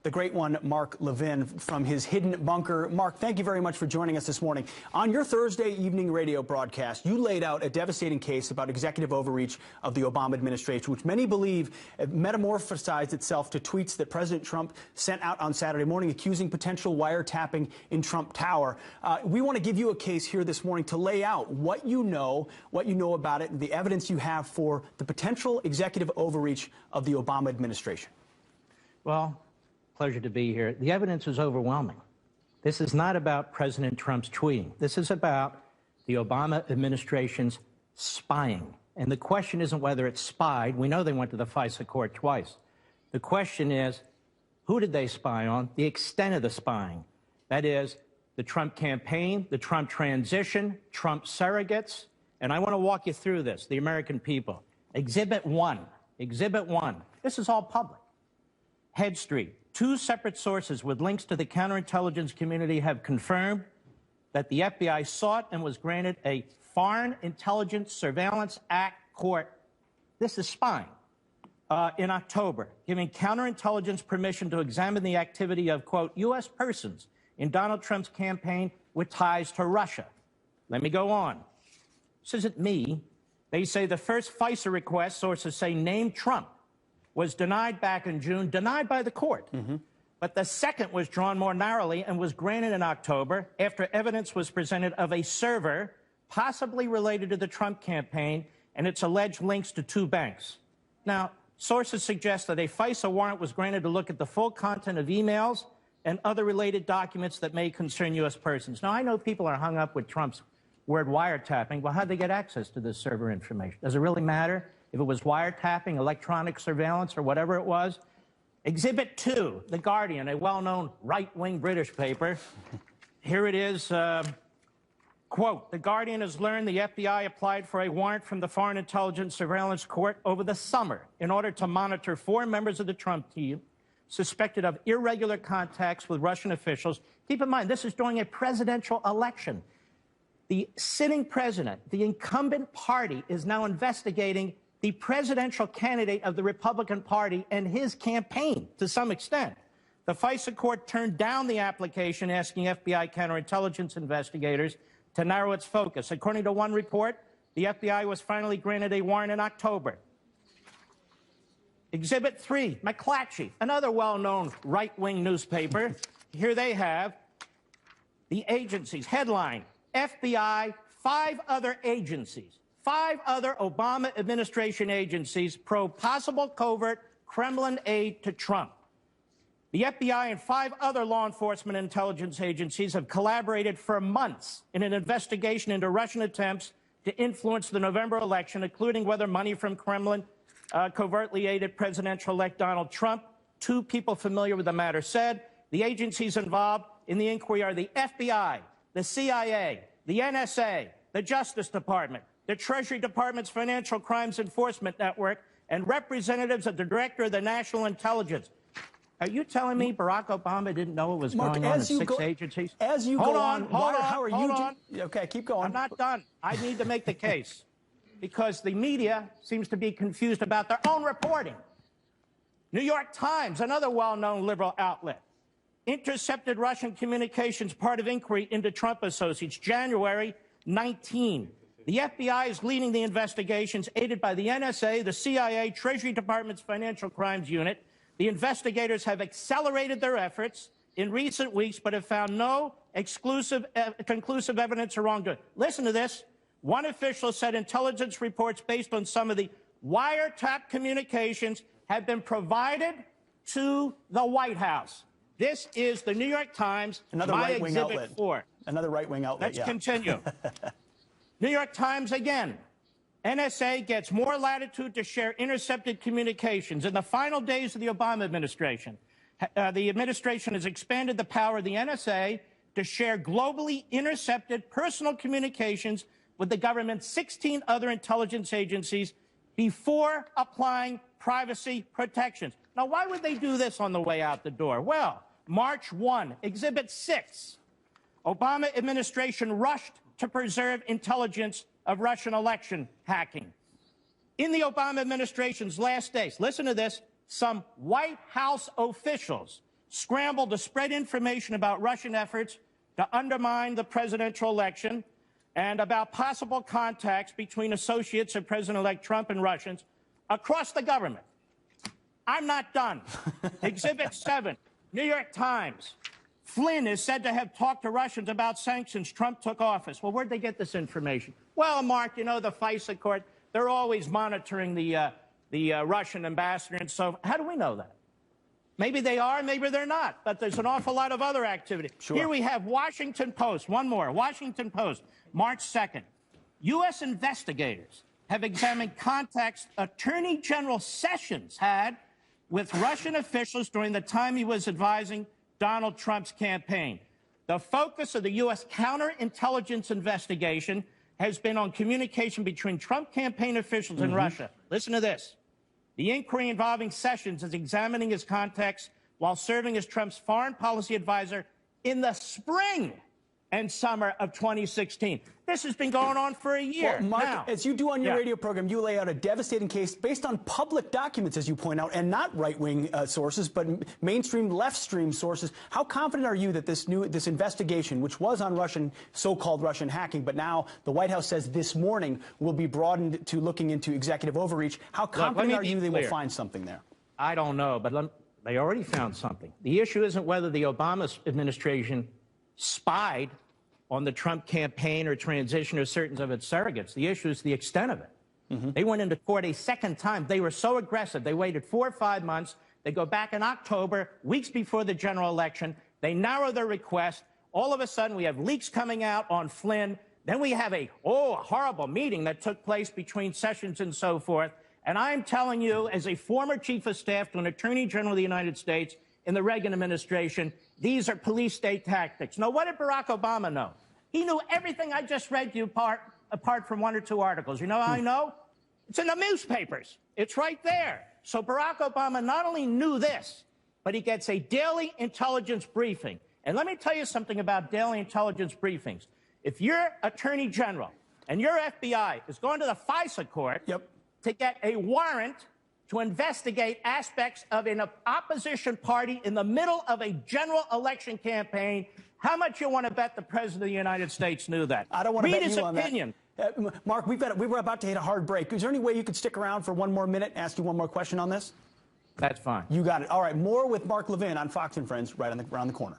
the great one, Mark Levin, from his hidden bunker. Mark, thank you very much for joining us this morning. On your Thursday evening radio broadcast, you laid out a devastating case about executive overreach of the Obama administration, which many believe metamorphosized itself to tweets that President Trump sent out on Saturday morning accusing potential wiretapping in Trump Tower. We want to give you a case here this morning to lay out what you know about it, and the evidence you have for the potential executive overreach of the Obama administration. Well, pleasure to be here. The evidence is overwhelming. This is not about President Trump's tweeting. This is about the Obama administration's spying. And the question isn't whether it's spied. We know they went to the FISA court twice. The question is, who did they spy on? The extent of the spying. That is, the Trump campaign, the Trump transition, Trump surrogates. And I want to walk you through this, the American people. Exhibit 1. Exhibit 1. This is all public. Head Street. 2 separate sources with links to the counterintelligence community have confirmed that the FBI sought and was granted a Foreign Intelligence Surveillance Act court. This is spying. In October, giving counterintelligence permission to examine the activity of, quote, U.S. persons in Donald Trump's campaign with ties to Russia. Let me go on. This isn't me. They say the first FISA request, sources say, named Trump, was denied back in June, denied by the court. But the second was drawn more narrowly and was granted in October after evidence was presented of a server possibly related to the Trump campaign and its alleged links to 2 banks. Now, sources suggest that a FISA warrant was granted to look at the full content of emails and other related documents that may concern U.S. persons. Now, I know people are hung up with Trump's word wiretapping. Well, how'd they get access to this server information? Does it really matter if it was wiretapping, electronic surveillance, or whatever it was? Exhibit 2, The Guardian, a well-known right-wing British paper. Here it is. Quote, The Guardian has learned the FBI applied for a warrant from the Foreign Intelligence Surveillance Court over the summer in order to monitor 4 members of the Trump team suspected of irregular contacts with Russian officials. Keep in mind, this is during a presidential election. The sitting president, the incumbent party, is now investigating the presidential candidate of the Republican Party and his campaign to some extent. The FISA court turned down the application asking FBI counterintelligence investigators to narrow its focus. According to one report, the FBI was finally granted a warrant in October. Exhibit 3, McClatchy, another well-known right-wing newspaper. Here they have the agencies. Headline, FBI, 5 other agencies. 5 other Obama administration agencies probe possible covert Kremlin aid to Trump. The FBI and 5 other law enforcement intelligence agencies have collaborated for months in an investigation into Russian attempts to influence the November election, including whether money from Kremlin covertly aided presidential-elect Donald Trump. 2 people familiar with the matter said the agencies involved in the inquiry are the FBI, the CIA, the NSA, the Justice Department, the Treasury Department's Financial Crimes Enforcement Network, and representatives of the Director of the National Intelligence. Are you telling me Barack Obama didn't know what was going on in 6 agencies? As you go on, how are you? Okay, keep going. I'm not done. I need to make the case because the media seems to be confused about their own reporting. New York Times, another well-known liberal outlet, intercepted Russian communications, part of inquiry into Trump associates, January 19. The FBI is leading the investigations, aided by the NSA, the CIA, Treasury Department's Financial Crimes Unit. The investigators have accelerated their efforts in recent weeks, but have found no conclusive evidence of wrongdoing. Listen to this. One official said intelligence reports based on some of the wiretap communications have been provided to the White House. This is the New York Times, another right-wing outlet. 4. Another right-wing outlet, Let's continue. New York Times again. NSA gets more latitude to share intercepted communications. In the final days of the Obama administration, the administration has expanded the power of the NSA to share globally intercepted personal communications with the government's 16 other intelligence agencies before applying privacy protections. Now, why would they do this on the way out the door? Well, March 1, Exhibit 6, Obama administration rushed to preserve intelligence of Russian election hacking. In the Obama administration's last days, listen to this, some White House officials scrambled to spread information about Russian efforts to undermine the presidential election and about possible contacts between associates of President-elect Trump and Russians across the government. I'm not done. Exhibit 7, New York Times. Flynn is said to have talked to Russians about sanctions Trump took office. Well, where'd they get this information? Well, Mark, you know, the FISA court, they're always monitoring the Russian ambassador. And so how do we know that? Maybe they are, maybe they're not. But there's an awful lot of other activity. Sure. Here we have Washington Post. One more. Washington Post, March 2nd. U.S. investigators have examined contacts Attorney General Sessions had with Russian officials during the time he was advising Donald Trump's campaign. The focus of the U.S. counterintelligence investigation has been on communication between Trump campaign officials and Russia. Listen to this. The inquiry involving Sessions is examining his contacts while serving as Trump's foreign policy advisor in the spring and summer of 2016. This has been going on for a year. Well, Mark, now, as you do on your radio program, you lay out a devastating case based on public documents, as you point out, and not right-wing sources, but mainstream left-stream sources. How confident are you that this investigation, which was on so-called Russian hacking, but now the White House says this morning will be broadened to looking into executive overreach, how confident are you they will find something there? I don't know, but they already found something. The issue isn't whether the Obama administration spied on the Trump campaign or transition or certain of its surrogates. The issue is the extent of it. They went into court a second time. They were so aggressive. They waited 4 or 5 months. They go back in October, weeks before the general election. They narrow their request. All of a sudden, we have leaks coming out on Flynn. Then we have a horrible meeting that took place between Sessions and so forth. And I'm telling you, as a former chief of staff to an attorney general of the United States in the Reagan administration, these are police state tactics. Now, what did Barack Obama know? He knew everything I just read to you apart from 1 or 2 articles. You know how I know? It's in the newspapers. It's right there. So Barack Obama not only knew this, but he gets a daily intelligence briefing. And let me tell you something about daily intelligence briefings. If your attorney general and your FBI is going to the FISA court to get a warrant to investigate aspects of an opposition party in the middle of a general election campaign, how much you want to bet the President of the United States knew that? I don't want to bet you on that. Read his opinion. Mark, we were about to hit a hard break. Is there any way you could stick around for 1 more minute, ask you 1 more question on this? That's fine. You got it. All right, more with Mark Levin on Fox & Friends right around the corner.